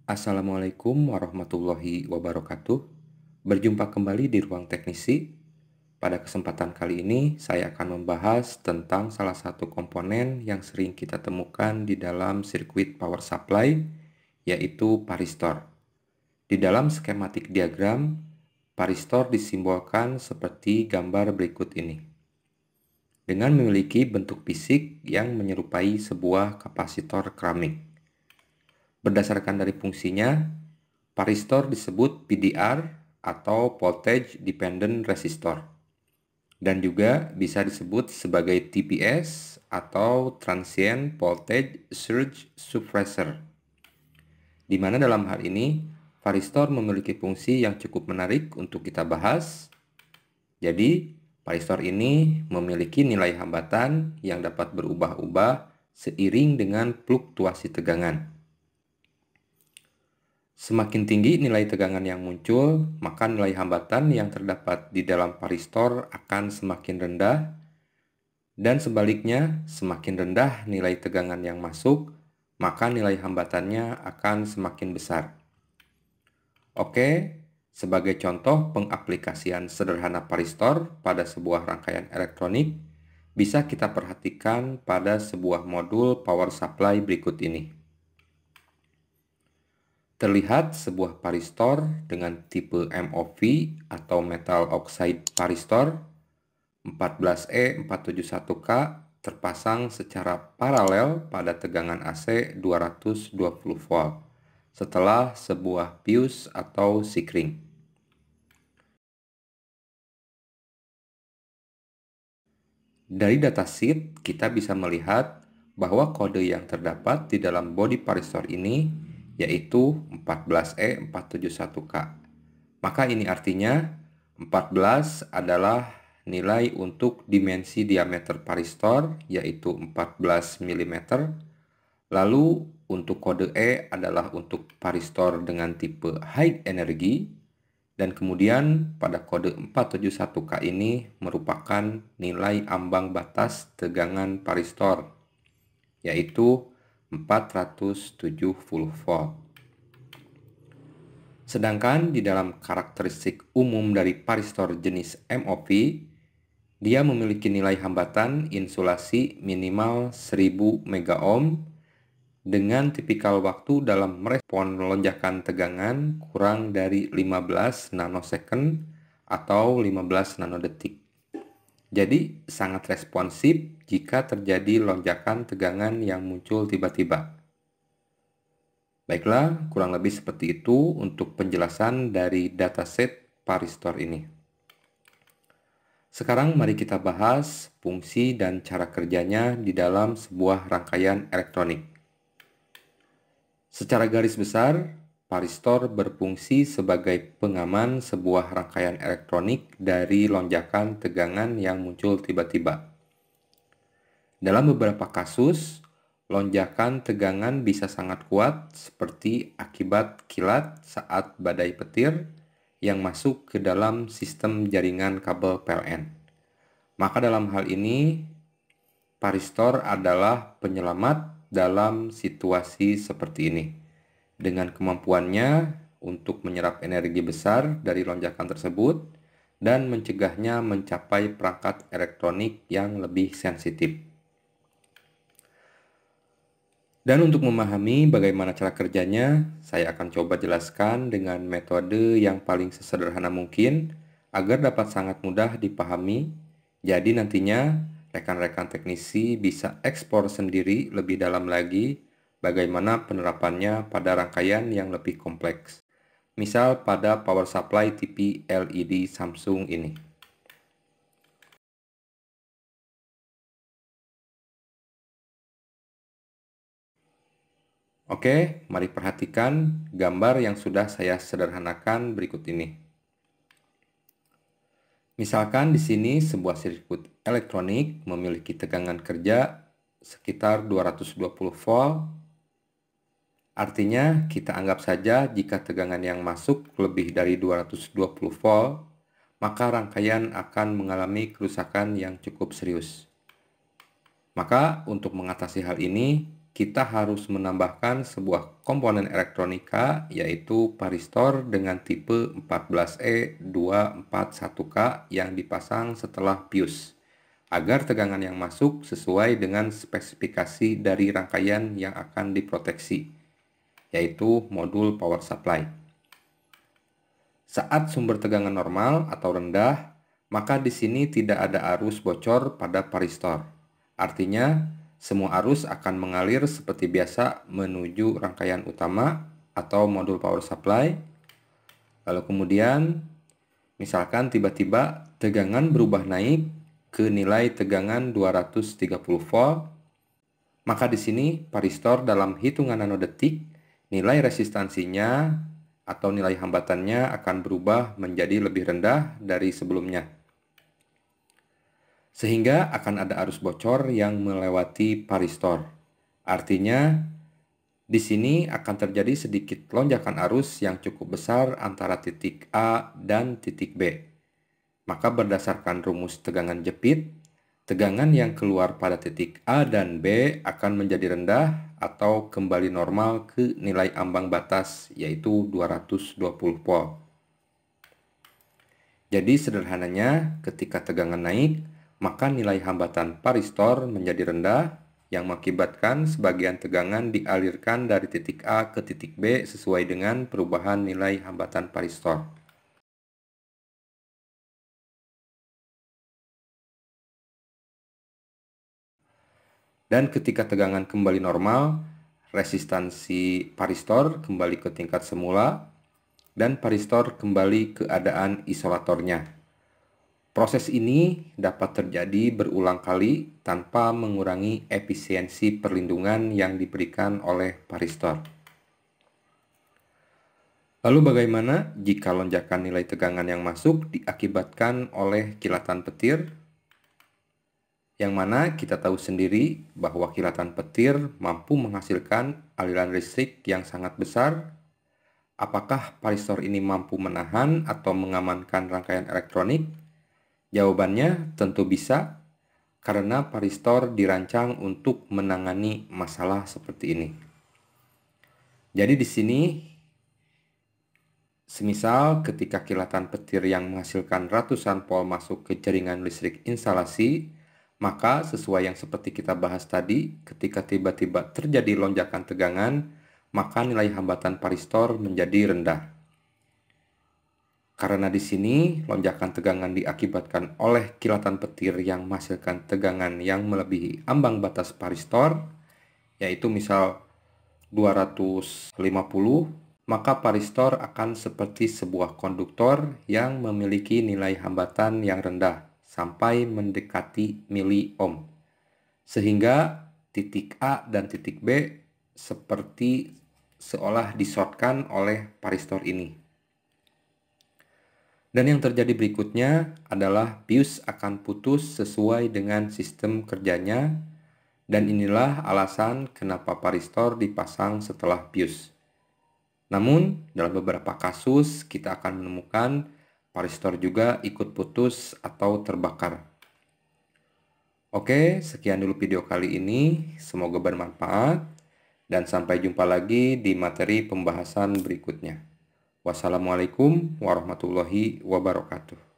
Assalamualaikum warahmatullahi wabarakatuh. Berjumpa kembali di Ruang Teknisi. Pada kesempatan kali ini, saya akan membahas tentang salah satu komponen yang sering kita temukan di dalam sirkuit power supply, yaitu paristor. Di dalam skematik diagram, paristor disimbolkan seperti gambar berikut ini. Dengan memiliki bentuk fisik yang menyerupai sebuah kapasitor keramik. Berdasarkan dari fungsinya, paristor disebut PDR atau Voltage Dependent Resistor dan juga bisa disebut sebagai TPS atau Transient Voltage Surge Suppressor, di mana dalam hal ini paristor memiliki fungsi yang cukup menarik untuk kita bahas. Jadi, paristor ini memiliki nilai hambatan yang dapat berubah-ubah seiring dengan fluktuasi tegangan. Semakin tinggi nilai tegangan yang muncul, maka nilai hambatan yang terdapat di dalam paristor akan semakin rendah, dan sebaliknya, semakin rendah nilai tegangan yang masuk, maka nilai hambatannya akan semakin besar. Oke, sebagai contoh pengaplikasian sederhana paristor pada sebuah rangkaian elektronik, bisa kita perhatikan pada sebuah modul power supply berikut ini. Terlihat sebuah paristor dengan tipe MOV atau Metal Oxide Paristor 14E471K terpasang secara paralel pada tegangan AC 220 volt setelah sebuah fuse atau sikring. Dari datasheet kita bisa melihat bahwa kode yang terdapat di dalam bodi paristor ini yaitu 14E471K. Maka ini artinya 14 adalah nilai untuk dimensi diameter paristor yaitu 14 mm. Lalu untuk kode E adalah untuk paristor dengan tipe high energy. Dan kemudian pada kode 471K ini merupakan nilai ambang batas tegangan paristor yaitu 470 volt. Sedangkan di dalam karakteristik umum dari paristor jenis MOV, dia memiliki nilai hambatan insulasi minimal 1000 megaohm dengan tipikal waktu dalam merespon lonjakan tegangan kurang dari 15 nanosecond atau 15 nanodetik. Jadi sangat responsif jika terjadi lonjakan tegangan yang muncul tiba-tiba. Baiklah, kurang lebih seperti itu untuk penjelasan dari dataset paristor ini. Sekarang mari kita bahas fungsi dan cara kerjanya di dalam sebuah rangkaian elektronik. Secara garis besar, paristor berfungsi sebagai pengaman sebuah rangkaian elektronik dari lonjakan tegangan yang muncul tiba-tiba. Dalam beberapa kasus, lonjakan tegangan bisa sangat kuat seperti akibat kilat saat badai petir yang masuk ke dalam sistem jaringan kabel PLN. Maka dalam hal ini, paristor adalah penyelamat dalam situasi seperti ini. Dengan kemampuannya untuk menyerap energi besar dari lonjakan tersebut dan mencegahnya mencapai perangkat elektronik yang lebih sensitif. Dan untuk memahami bagaimana cara kerjanya, saya akan coba jelaskan dengan metode yang paling sesederhana mungkin agar dapat sangat mudah dipahami. Jadi nantinya rekan-rekan teknisi bisa eksplor sendiri lebih dalam lagi bagaimana penerapannya pada rangkaian yang lebih kompleks. Misal pada power supply TV LED Samsung ini. Oke, mari perhatikan gambar yang sudah saya sederhanakan berikut ini. Misalkan di sini sebuah sirkuit elektronik memiliki tegangan kerja sekitar 220 volt. Artinya kita anggap saja jika tegangan yang masuk lebih dari 220 volt, maka rangkaian akan mengalami kerusakan yang cukup serius. Maka untuk mengatasi hal ini, kita harus menambahkan sebuah komponen elektronika yaitu varistor dengan tipe 14E241K yang dipasang setelah BIOS agar tegangan yang masuk sesuai dengan spesifikasi dari rangkaian yang akan diproteksi, yaitu modul power supply. Saat sumber tegangan normal atau rendah, maka di sini tidak ada arus bocor pada varistor. Artinya, semua arus akan mengalir seperti biasa menuju rangkaian utama atau modul power supply. Lalu kemudian, misalkan tiba-tiba tegangan berubah naik ke nilai tegangan 230 volt, maka di sini varistor dalam hitungan nanodetik, nilai resistansinya atau nilai hambatannya akan berubah menjadi lebih rendah dari sebelumnya. Sehingga akan ada arus bocor yang melewati varistor. Artinya, di sini akan terjadi sedikit lonjakan arus yang cukup besar antara titik A dan titik B. Maka berdasarkan rumus tegangan jepit, tegangan yang keluar pada titik A dan B akan menjadi rendah atau kembali normal ke nilai ambang batas yaitu 220 volt. Jadi sederhananya ketika tegangan naik, maka nilai hambatan varistor menjadi rendah yang mengakibatkan sebagian tegangan dialirkan dari titik A ke titik B sesuai dengan perubahan nilai hambatan varistor. Dan ketika tegangan kembali normal, resistansi varistor kembali ke tingkat semula dan varistor kembali ke keadaan isolatornya. Proses ini dapat terjadi berulang kali tanpa mengurangi efisiensi perlindungan yang diberikan oleh varistor. Lalu bagaimana jika lonjakan nilai tegangan yang masuk diakibatkan oleh kilatan petir? Yang mana kita tahu sendiri bahwa kilatan petir mampu menghasilkan aliran listrik yang sangat besar. Apakah varistor ini mampu menahan atau mengamankan rangkaian elektronik? Jawabannya tentu bisa, karena varistor dirancang untuk menangani masalah seperti ini. Jadi di sini, semisal ketika kilatan petir yang menghasilkan ratusan volt masuk ke jaringan listrik instalasi, maka sesuai yang seperti kita bahas tadi, ketika tiba-tiba terjadi lonjakan tegangan, maka nilai hambatan varistor menjadi rendah. Karena di sini lonjakan tegangan diakibatkan oleh kilatan petir yang menghasilkan tegangan yang melebihi ambang batas varistor, yaitu misal 250, maka varistor akan seperti sebuah konduktor yang memiliki nilai hambatan yang rendah sampai mendekati miliohm. Sehingga titik A dan titik B seperti seolah disortkan oleh varistor ini. Dan yang terjadi berikutnya adalah BIOS akan putus sesuai dengan sistem kerjanya, dan inilah alasan kenapa varistor dipasang setelah BIOS. Namun, dalam beberapa kasus kita akan menemukan varistor juga ikut putus atau terbakar. Oke, sekian dulu video kali ini. Semoga bermanfaat dan sampai jumpa lagi di materi pembahasan berikutnya. Wassalamualaikum warahmatullahi wabarakatuh.